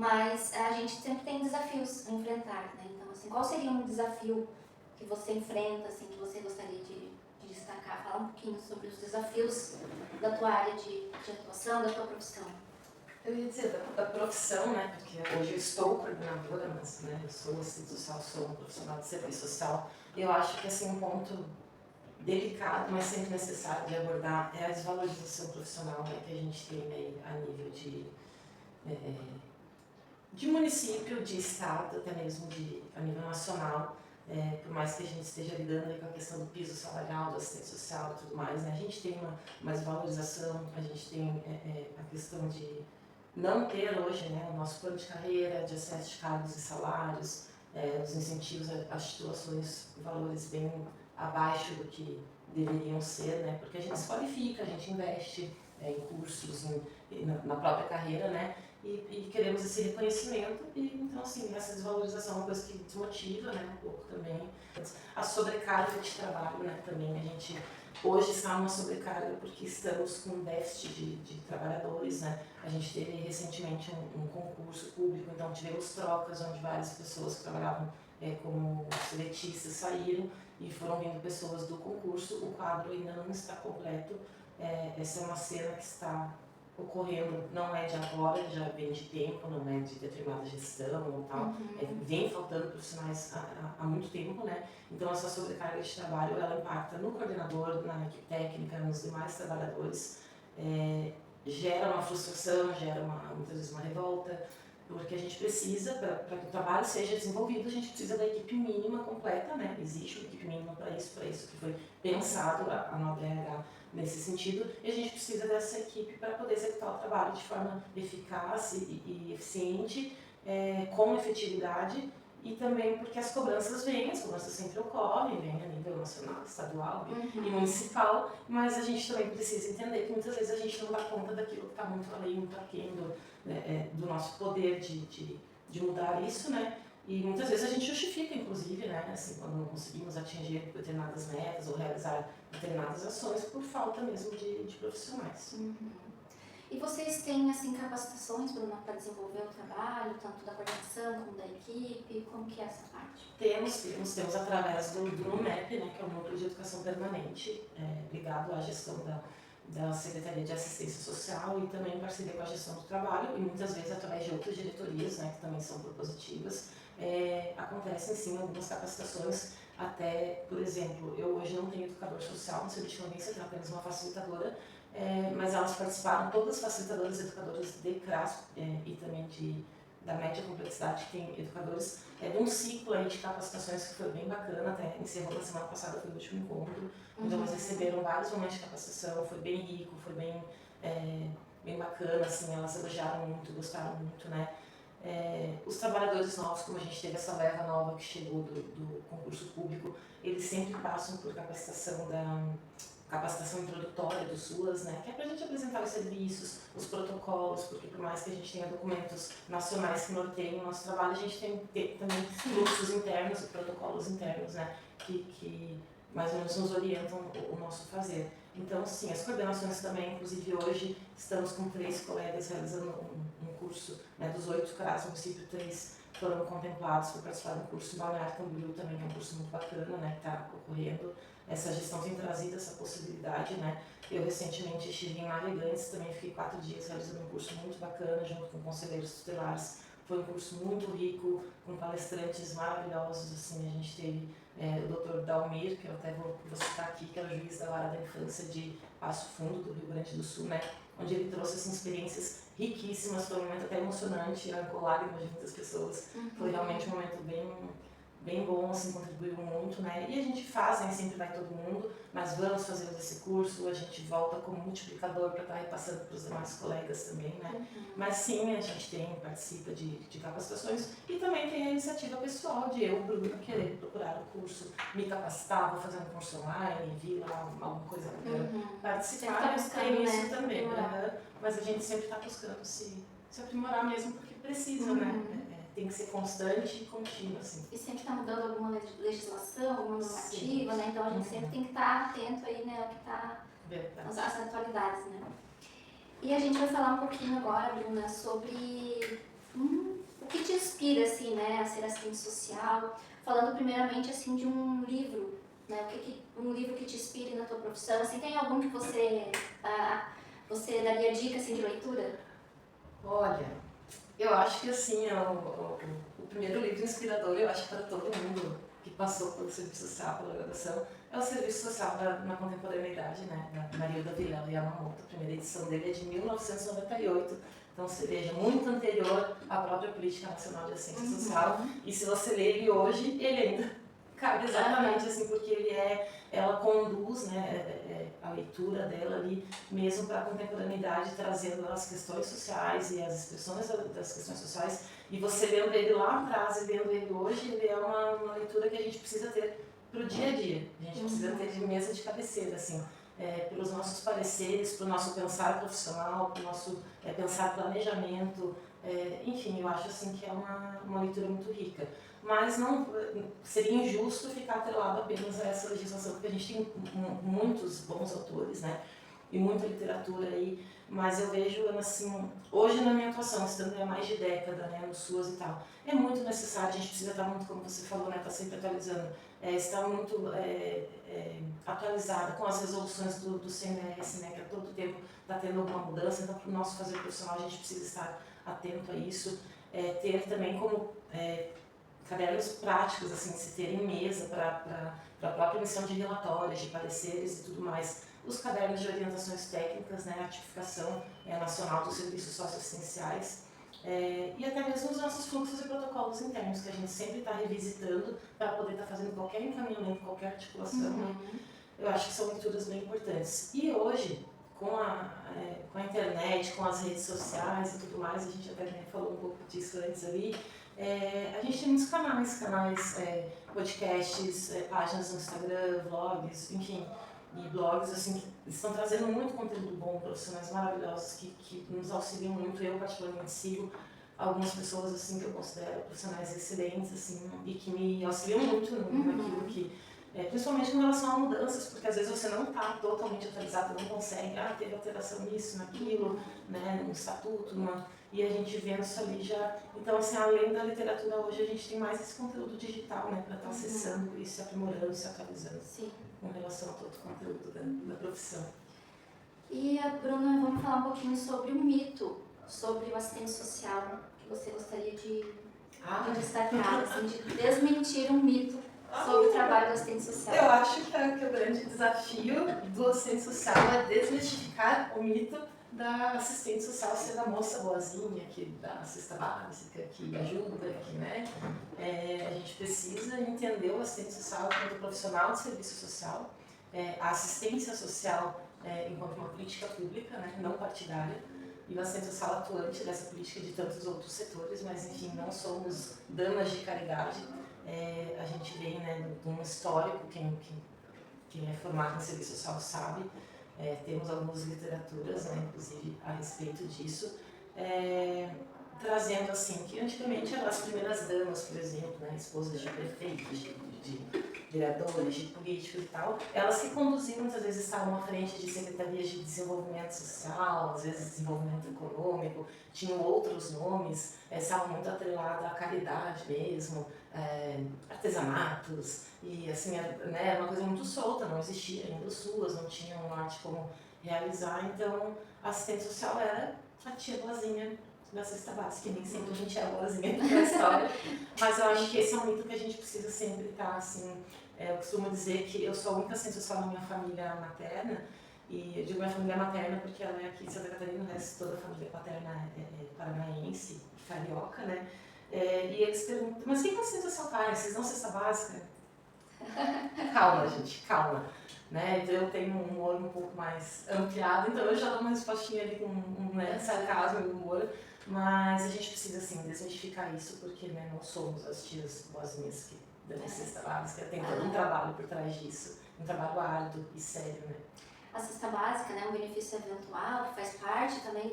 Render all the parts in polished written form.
mas a gente sempre tem desafios a enfrentar, né? Então, assim, qual seria um desafio que você enfrenta, assim, que você gostaria de destacar? Falar um pouquinho sobre os desafios da tua área de atuação, da tua profissão. Eu ia dizer da profissão, né, porque hoje eu estou coordenadora, mas né, eu sou assistente social, sou um profissional de serviço social. Eu acho que assim, um ponto delicado, mas sempre necessário de abordar é a desvalorização profissional, né, que a gente tem aí a nível de município, de estado, até mesmo a nível nacional. Por mais que a gente esteja lidando aí com a questão do piso salarial, do assistente social e tudo mais, né, a gente tem uma desvalorização, a gente tem a questão de não ter hoje, né, o nosso plano de carreira, de acesso de cargos e salários, os incentivos às titulações, valores bem abaixo do que deveriam ser, né, porque a gente se qualifica, a gente investe em cursos, na própria carreira, né, e queremos esse reconhecimento, e então, assim, essa desvalorização é uma coisa que desmotiva, né, um pouco também. A sobrecarga de trabalho, né, também, a gente hoje está numa sobrecarga porque estamos com um déficit de trabalhadores, né, a gente teve recentemente um concurso público, então tivemos trocas onde várias pessoas que trabalhavam como seletistas saíram e foram vindo pessoas do concurso, o quadro ainda não está completo, essa é uma cena que está ocorrendo, não é de agora, já vem de tempo, não é de determinada gestão ou tal, vem faltando profissionais há muito tempo, né? Então essa sobrecarga de trabalho, ela impacta no coordenador, na equipe técnica, nos demais trabalhadores, gera uma frustração, gera muitas vezes uma revolta, porque a gente precisa, para que o trabalho seja desenvolvido, a gente precisa da equipe mínima completa, né? Existe uma equipe mínima para isso que foi pensado a Nobre RH nesse sentido, e a gente precisa dessa equipe para poder executar o trabalho de forma eficaz e eficiente, com efetividade, e também porque as cobranças sempre ocorrem, vêm a nível nacional, estadual e municipal, mas a gente também precisa entender que muitas vezes a gente não dá conta daquilo que está muito além, muito aquém do nosso poder de mudar isso, né? E muitas vezes a gente justifica, inclusive, né, assim, quando não conseguimos atingir determinadas metas ou realizar determinadas ações por falta mesmo de profissionais. E vocês têm, assim, capacitações, Bruna, para desenvolver o trabalho, tanto da coordenação como da equipe? Como que é essa parte? Temos através do NUMEP, né, que é o Núcleo de Educação Permanente, ligado à gestão da Secretaria de Assistência Social e também em parceria com a gestão do trabalho e muitas vezes através de outras diretorias, né, que também são propositivas, acontecem sim algumas capacitações, até, por exemplo, eu hoje não tenho educador social no serviço de convivência, tenho apenas uma facilitadora, mas elas participaram, todas as facilitadoras e educadoras de CRAS e também da média complexidade, que tem educadores, de um ciclo aí de capacitações que foi bem bacana, até encerrou na semana passada, foi o último encontro, então eles receberam vários momentos de capacitação, foi bem rico, foi bem bacana, assim, elas elogiaram muito, gostaram muito, né. Os trabalhadores novos, como a gente teve essa leva nova que chegou do concurso público, eles sempre passam por capacitação introdutória do SUAS, né, que é para a gente apresentar os serviços, os protocolos, porque por mais que a gente tenha documentos nacionais que norteiem o nosso trabalho, a gente tem que ter também fluxos internos e protocolos internos, né, que mais ou menos nos orientam o nosso fazer. Então, sim, as coordenações também, inclusive hoje estamos com 3 colegas realizando um curso, né, dos 8 CRAS, no município 3 foram contemplados para participar do curso em Balneário Camboriú também, que é um curso muito bacana, né, que está ocorrendo. Essa gestão tem trazido essa possibilidade, né. Eu recentemente estive em Navegantes, também fiquei 4 dias realizando um curso muito bacana, junto com conselheiros tutelares. Foi um curso muito rico, com palestrantes maravilhosos, assim, a gente teve o Dr. Dalmir, que eu até vou citar aqui, que é o juiz da Vara da Infância de Passo Fundo, do Rio Grande do Sul, né, onde ele trouxe assim, experiências riquíssimas, foi um momento até emocionante, arrancou lágrimas de muitas pessoas, foi realmente um momento bem bom, assim, contribuiu muito, né, e a gente faz, nem sempre vai todo mundo, mas vamos fazer esse curso, a gente volta como multiplicador para estar repassando para os demais colegas também, né, mas sim, a gente participa de capacitações e também tem a iniciativa pessoal de eu, Bruna, querer procurar o curso, me capacitar, vou fazer um curso online, vi lá alguma coisa que eu quero participar, tem isso também, mas a gente sempre está buscando se aprimorar mesmo, porque precisa, né, tem que ser constante e contínuo, assim. E sempre está mudando alguma legislação, alguma normativa, né? Então a gente sempre tem que estar atento aí, né, ao que está as atualidades, né? E a gente vai falar um pouquinho agora, Bruna, sobre inspira, assim, né, a ser assistente social? Falando primeiramente, assim, de um livro, né, um livro que te inspire na tua profissão, assim, tem algum que você daria dica, assim, de leitura? Olha, eu acho que assim, o primeiro livro inspirador, eu acho para todo mundo que passou pelo serviço social, pela graduação, é o Serviço Social na Contemporaneidade, né, da Marilda Vilela Yamamoto. A primeira edição dele é de 1998, então você veja, muito anterior à própria Política Nacional de Assistência Social, e se você ler ele hoje, ele ainda cabe exatamente assim, porque ela conduz, né, a leitura dela ali mesmo para a contemporaneidade, trazendo as questões sociais e as expressões das questões sociais. E você lendo ele lá atrás e lendo ele hoje, ele é uma leitura que a gente precisa ter para o dia a dia. A gente precisa ter de mesa de cabeceira, assim, pelos nossos pareceres, para o nosso pensar profissional, para o nosso pensar planejamento. Enfim, eu acho assim que é uma leitura muito rica. Mas não seria injusto ficar atrelado apenas a essa legislação, porque a gente tem muitos bons autores, né? E muita literatura aí, mas eu vejo, assim, hoje na minha atuação, estando há mais de década, né, no SUAS e tal, é muito necessário, a gente precisa estar muito, como você falou, né, tá sempre atualizando, estar muito atualizada com as resoluções do CNS, né, que a todo tempo está tendo alguma mudança, então para o nosso fazer profissional a gente precisa estar atento a isso, ter também como cadernos práticos, assim, se ter em mesa para a própria emissão de relatórios, de pareceres e tudo mais. Os cadernos de orientações técnicas, né, a tipificação nacional dos serviços socioassistenciais, e até mesmo os nossos fluxos e protocolos internos, que a gente sempre está revisitando para poder estar fazendo qualquer encaminhamento, qualquer articulação. Né? Eu acho que são leituras bem importantes. E hoje, com a internet, com as redes sociais e tudo mais, a gente até falou um pouco disso antes ali, a gente tem muitos canais, podcasts, páginas no Instagram, vlogs, enfim, e blogs assim, que estão trazendo muito conteúdo bom, profissionais maravilhosos que nos auxiliam muito. Eu particularmente sigo algumas pessoas assim que eu considero profissionais excelentes assim, e que me auxiliam muito naquilo que principalmente com relação a mudanças, porque às vezes você não está totalmente atualizado, não consegue, teve alteração nisso, naquilo, né, no estatuto, e a gente vendo isso ali já. Então, assim, além da literatura, hoje a gente tem mais esse conteúdo digital, né, para estar acessando e se aprimorando, se atualizando. Sim. Com relação a todo o conteúdo da profissão. E, Bruna, vamos falar um pouquinho sobre o mito, sobre o assistente social, que você gostaria de destacar, assim, de desmentir um mito sobre o trabalho do assistente social. Eu acho que o grande desafio do assistente social é desmistificar o mito da assistente social ser a moça boazinha, que dá a cesta básica, que ajuda, que, né? A gente precisa entender o assistente social enquanto profissional de serviço social, a assistência social enquanto uma política pública, né, não partidária, e o assistente social atuante dessa política de tantos outros setores, mas enfim, não somos damas de caridade. A gente vem, né, de um histórico, quem é formado em serviço social sabe, temos algumas literaturas, né, inclusive a respeito disso, trazendo assim, que antigamente eram as primeiras damas, por exemplo, né, esposas de prefeitos, de vereadores, de políticos e tal, elas que conduziam, muitas vezes estavam à frente de secretarias de desenvolvimento social, às vezes desenvolvimento econômico, tinham outros nomes, estavam muito atreladas à caridade mesmo, artesanatos, e assim, né, era uma coisa muito solta, não existia ainda o SUAS, não tinha um norte como realizar, então a assistente social era a tia boazinha da cesta básica, que nem sempre a gente é boazinha na história, mas eu acho que esse é um mito que a gente precisa sempre estar, assim, eu costumo dizer que eu sou a única assistente social na minha família materna, e eu digo minha família materna porque ela é aqui de Santa Catarina, o resto toda a família paterna é paranaense, carioca, né? E eles perguntam, mas o que a assistente social faz? Vocês dão cesta básica? Calma, gente, calma. Né? Então eu tenho um humor um pouco mais ampliado, então eu já dou uma respostinha ali com sarcasmo e humor, mas a gente precisa, assim, desmistificar isso, porque, né, não somos as tias boazinhas que dão cesta básica, tem todo um trabalho por trás disso, um trabalho árduo e sério, né? A cesta básica, né, um benefício eventual, faz parte também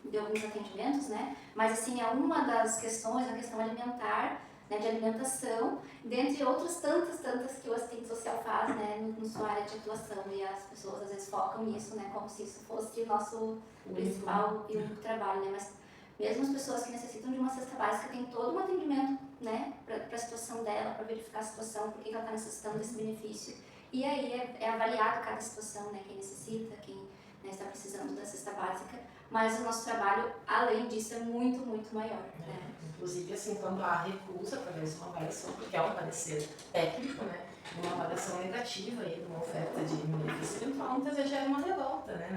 de alguns atendimentos, né? Mas, assim, é uma das questões, a questão alimentar, né, de alimentação, dentre outras tantas que o assistente social faz, né, na sua área de atuação, e as pessoas às vezes focam nisso, né, como se isso fosse o nosso principal e único trabalho, né, mas Mesmo as pessoas que necessitam de uma cesta básica tem todo um atendimento, né, para a situação dela, para verificar a situação, por que ela está necessitando desse benefício. E aí é avaliado cada situação, né, quem necessita, quem, né, está precisando da cesta básica. Mas o nosso trabalho, além disso, é muito, muito maior. Né? Inclusive, assim, quando há recusa através de uma avaliação, porque é um parecer técnico, né, uma avaliação negativa aí de uma oferta de benefício eventual, muitas vezes gera uma revolta, né,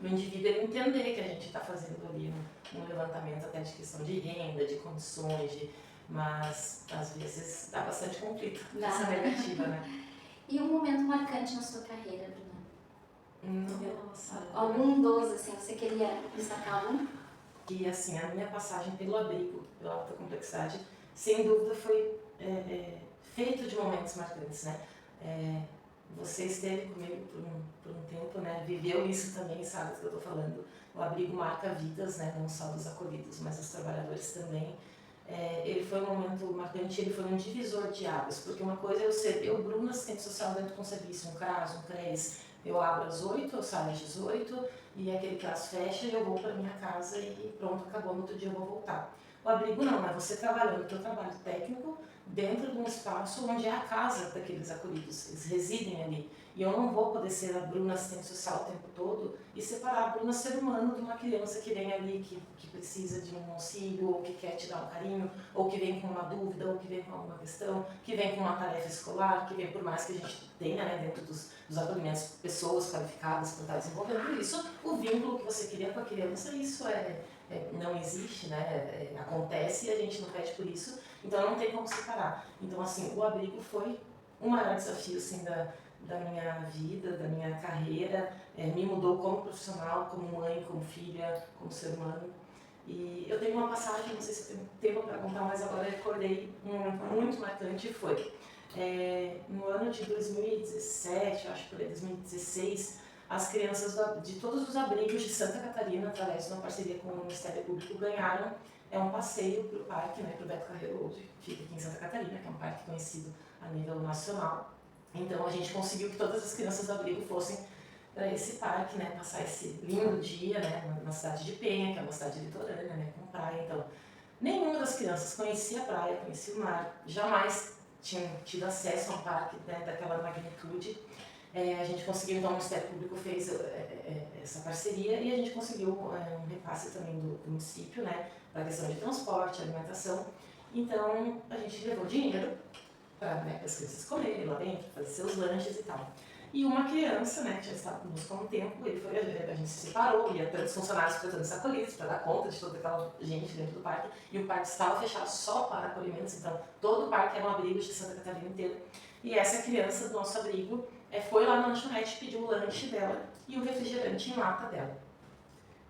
no indivíduo ele entender que a gente está fazendo ali um levantamento até de questão de renda, de condições, mas às vezes dá bastante conflito essa negativa, né. E um momento marcante na sua carreira, Bruna? Nossa. Algum dos, assim, você queria destacar algum? Que, assim, a minha passagem pelo abrigo, pela alta complexidade, sem dúvida foi feito de momentos marcantes, né. Você esteve comigo por um tempo, né, viveu isso também, sabe do que eu estou falando. O abrigo marca vidas, né, não só dos acolhidos, mas dos trabalhadores também. Ele foi um momento marcante, ele foi um divisor de águas, porque uma coisa é eu, Bruna, assistente social dentro de um serviço, um CRAS, um CRES, eu abro às 8, eu saio às 18, e aquele CRAS fecha e eu vou para minha casa e pronto, acabou, no outro dia eu vou voltar. O abrigo não, é você trabalhando o seu trabalho técnico dentro de um espaço onde é a casa daqueles acolhidos, eles residem ali. E eu não vou poder ser a Bruna assistente social o tempo todo e separar a Bruna ser humano de uma criança que vem ali, que precisa de um auxílio, ou que quer te dar um carinho, ou que vem com uma dúvida, ou que vem com alguma questão, que vem com uma tarefa escolar, que vem, por mais que a gente tenha, né, dentro dos acolhimentos pessoas qualificadas para estar desenvolvendo isso, o vínculo que você queria com a criança, isso não existe, né, acontece e a gente não pede por isso, então não tem como separar. Então, assim, o abrigo foi um maior desafio, assim, da minha vida, da minha carreira, me mudou como profissional, como mãe, como filha, como ser humano. E eu tenho uma passagem, não sei se eu tenho tempo para contar, mas agora eu recordei muito marcante, foi no ano de 2017, acho que foi 2016, as crianças de todos os abrigos de Santa Catarina, através de uma parceria com o Ministério Público, ganharam um passeio para o parque, né, para o Beto Carreiro, que fica aqui em Santa Catarina, que é um parque conhecido a nível nacional. Então a gente conseguiu que todas as crianças do abrigo fossem para esse parque, né, passar esse lindo dia, né, na cidade de Penha, que é uma cidade litorânea, né, com praia. Então, nenhuma das crianças conhecia a praia, conhecia o mar, jamais tinham tido acesso a um parque, né, daquela magnitude. A gente conseguiu, então, o Ministério Público fez essa parceria e a gente conseguiu um repasse também do município, né, para a questão de transporte, alimentação. Então, a gente levou dinheiro para, né, as crianças comerem lá dentro, fazer seus lanches e tal. E uma criança, né, que já estava conosco há um tempo, a gente se separou, ia tantos funcionários para todos acolhidos, para dar conta de toda aquela gente dentro do parque, e o parque estava fechado só para acolhimentos, então todo o parque era um abrigo de Santa Catarina inteira. E essa criança do nosso abrigo foi lá na lanchonete, pediu o lanche dela e o refrigerante em lata dela.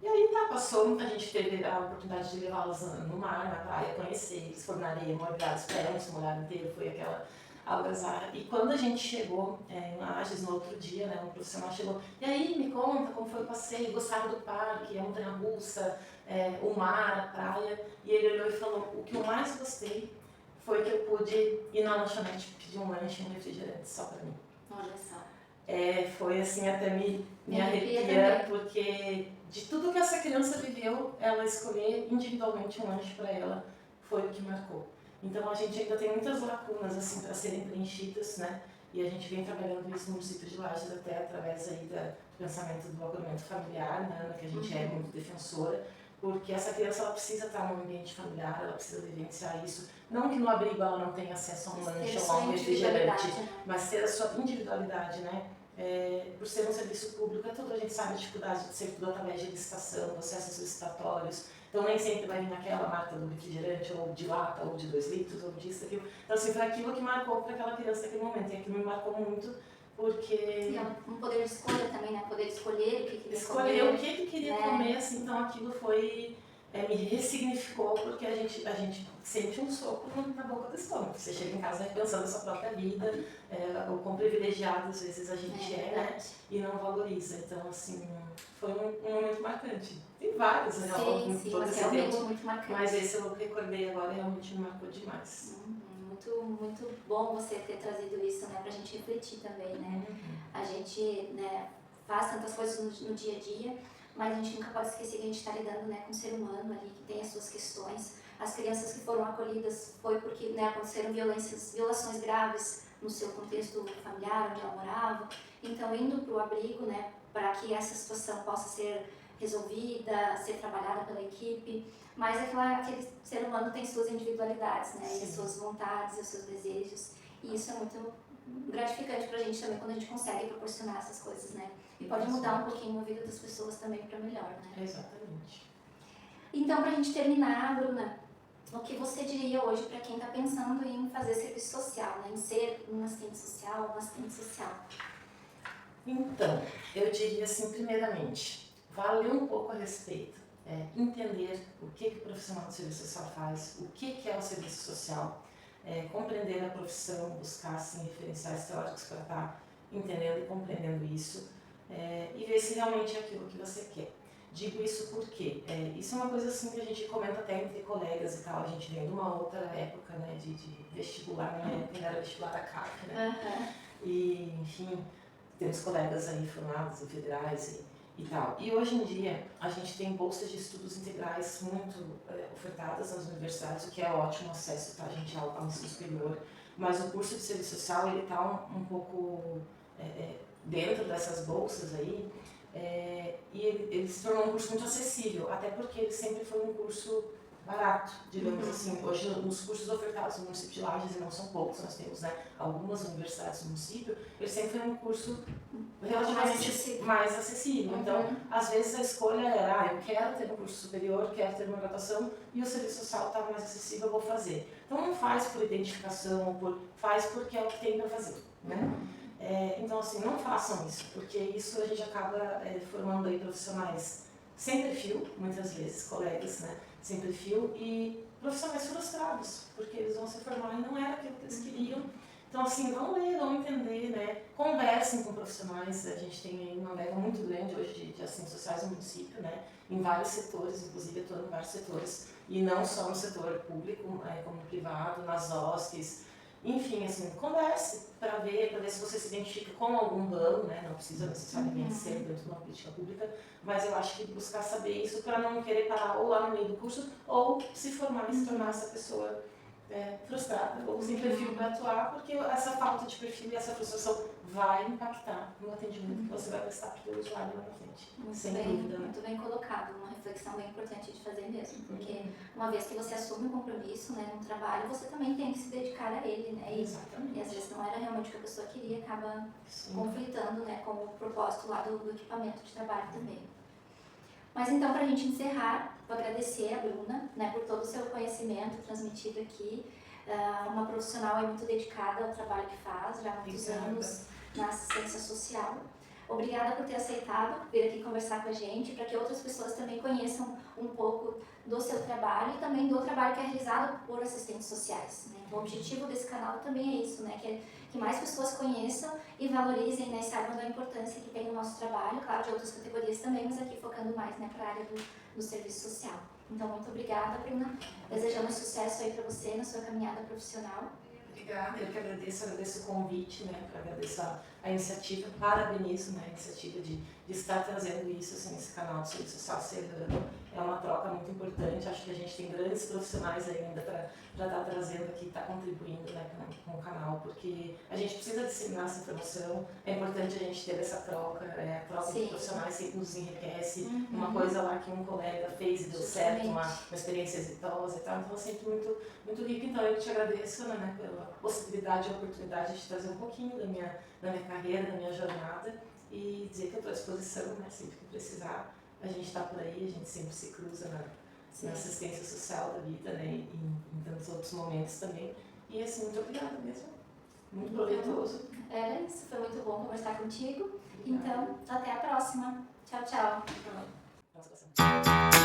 E aí passou, a gente teve a oportunidade de levá-las no mar, na praia, conhecer, eles foram na areia, molhados, esperamos se molharam inteiro, foi aquela algazarra. E quando a gente chegou em Lages no outro dia, né, um profissional chegou, e aí me conta como foi o passeio, gostaram do parque, a montanha-russa, o mar, a praia. E ele olhou e falou, o que eu mais gostei foi que eu pude ir na lanchonete pedir um lanche e um refrigerante só para mim. Olha só. Foi assim, até me arrepia, porque de tudo que essa criança viveu, ela escolher individualmente um lanche para ela foi o que marcou. Então a gente ainda tem muitas lacunas assim para serem preenchidas, né? E a gente vem trabalhando isso no município de Lages até através aí do pensamento do acolhimento familiar, né? Que a gente é muito defensora, porque essa criança ela precisa estar num ambiente familiar, ela precisa vivenciar isso. Não que no abrigo ela não tenha acesso a um lanche ou a um refrigerante, mas ter a sua individualidade, né? Por ser um serviço público, toda a gente sabe a dificuldade de ser tudo através de licitação, processos licitatórios. Então nem sempre vai vir naquela marca do refrigerante, ou de lata, ou de 2 litros, ou disso, daquilo. Então assim, foi aquilo que marcou para aquela criança naquele momento. E aquilo me marcou muito, porque... E um poder de escolha também, né? Poder escolher o que queria escolher comer. O que queria comer, assim, então aquilo foi... me ressignificou, porque a gente sente um soco na boca do estômago. Você chega em casa repensando a sua própria vida, o quão privilegiado às vezes a gente né? E não valoriza. Então, assim, foi um momento marcante. Tem vários, né? Sim, mas realmente muito marcante. Mas esse eu recordei agora, realmente me marcou demais. Muito bom você ter trazido isso, né? Pra gente refletir também, né? A gente, né, faz tantas coisas no dia a dia, mas a gente nunca pode esquecer que a gente está lidando, né, com um ser humano ali que tem as suas questões. As crianças que foram acolhidas foi porque, né, aconteceram violações graves no seu contexto familiar, onde ela morava. Então, indo para o abrigo, né, para que essa situação possa ser resolvida, ser trabalhada pela equipe, mas aquele ser humano tem suas individualidades, né, e as suas vontades, os seus desejos, e isso é muito gratificante pra gente também quando a gente consegue proporcionar essas coisas, né, e pode mudar um pouquinho a vida das pessoas também para melhor, né. Exatamente. Então, pra gente terminar, Bruna, o que você diria hoje para quem está pensando em fazer serviço social, né, em ser um assistente social, uma assistente social? Então, eu diria assim, primeiramente, valer um pouco a respeito, entender o que o profissional de serviço social faz, o que é o serviço social, compreender a profissão, buscar assim, referenciais teóricos para estar entendendo e compreendendo isso, e ver se realmente é aquilo que você quer. Digo isso porque isso é uma coisa assim que a gente comenta até entre colegas e tal, a gente vem de uma outra época, né, de vestibular, na minha época era vestibular da CAP, né, e enfim, temos colegas aí formados em federais e tal. E hoje em dia a gente tem bolsas de estudos integrais muito ofertadas nas universidades, o que é ótimo acesso para a gente ao ensino superior, mas o curso de serviço social ele está um pouco dentro dessas bolsas aí, e ele se tornou um curso muito acessível, até porque ele sempre foi um curso barato, digamos assim. Hoje, nos cursos ofertados no município de Lages, e não são poucos, nós temos, né, algumas universidades no município, ele sempre foi um curso relativamente mais acessível. Então, às vezes a escolha era, eu quero ter um curso superior, quero ter uma graduação, e o serviço social está mais acessível, eu vou fazer. Então, não faz por identificação, faz porque é o que tem para fazer, né? Então, assim, não façam isso, porque isso a gente acaba formando aí profissionais sem perfil, muitas vezes, colegas, né, sem perfil, e profissionais frustrados, porque eles vão se formar e não era aquilo que eles queriam. Então, assim, vão ler, vão entender, né, conversem com profissionais, a gente tem aí uma leva muito grande hoje de assistentes sociais no município, né, em vários setores, inclusive atuando em vários setores, e não só no setor público, como no privado, nas OSCs. Enfim, assim, converse para ver se você se identifica com algum ramo, né? Não precisa necessariamente ser dentro de uma política pública, mas eu acho que buscar saber isso para não querer parar ou lá no meio do curso ou se formar e se tornar essa pessoa frustrada ou sem perfil para atuar, porque essa falta de perfil e essa frustração vai impactar no atendimento que você vai prestar para o usuário lá na frente. Sem dúvida. Muito bem colocado, uma reflexão bem importante de fazer mesmo, porque uma vez que você assume um compromisso, né, no trabalho, você também tem que se dedicar a ele, né? Exatamente. E às vezes não era realmente o que a pessoa queria, acaba conflitando, né, com o propósito lá do equipamento de trabalho também. Mas então, para a gente encerrar, vou agradecer a Bruna, né, por todo o seu conhecimento transmitido aqui. Uma profissional muito dedicada ao trabalho que faz, já há muitos anos na assistência social. Obrigada por ter aceitado vir aqui conversar com a gente, para que outras pessoas também conheçam um pouco do seu trabalho e também do trabalho que é realizado por assistentes sociais, né? O objetivo desse canal também é isso, né? Que mais pessoas conheçam e valorizem, né, e saibam da importância que tem o nosso trabalho, claro, de outras categorias também, mas aqui focando mais, né, para a área do serviço social. Então, muito obrigada, Bruna. Desejamos sucesso aí para você na sua caminhada profissional. Obrigada, eu que agradeço o convite, né, agradeço a iniciativa, parabenizo, né, a iniciativa de estar trazendo isso assim, nesse canal do Serviço Social Serrano. É uma troca muito importante, acho que a gente tem grandes profissionais ainda para estar trazendo aqui, estar contribuindo, né, com o canal, porque a gente precisa disseminar essa informação, é importante a gente ter essa troca, a troca de profissionais sempre nos enriquece, uma coisa lá que um colega fez e deu certo, uma experiência exitosa e tal, então é sempre muito, muito rico. Então eu te agradeço, né, pela possibilidade e oportunidade de trazer um pouquinho da minha carreira, da minha jornada e dizer que eu estou à disposição, né, sempre que precisar. A gente está por aí, a gente sempre se cruza na assistência social da vida, né, e em tantos outros momentos também. E assim, muito obrigada mesmo. Muito proveitoso. Era isso, foi muito bom conversar contigo. Obrigada. Então, até a próxima. Tchau, tchau. Tchau.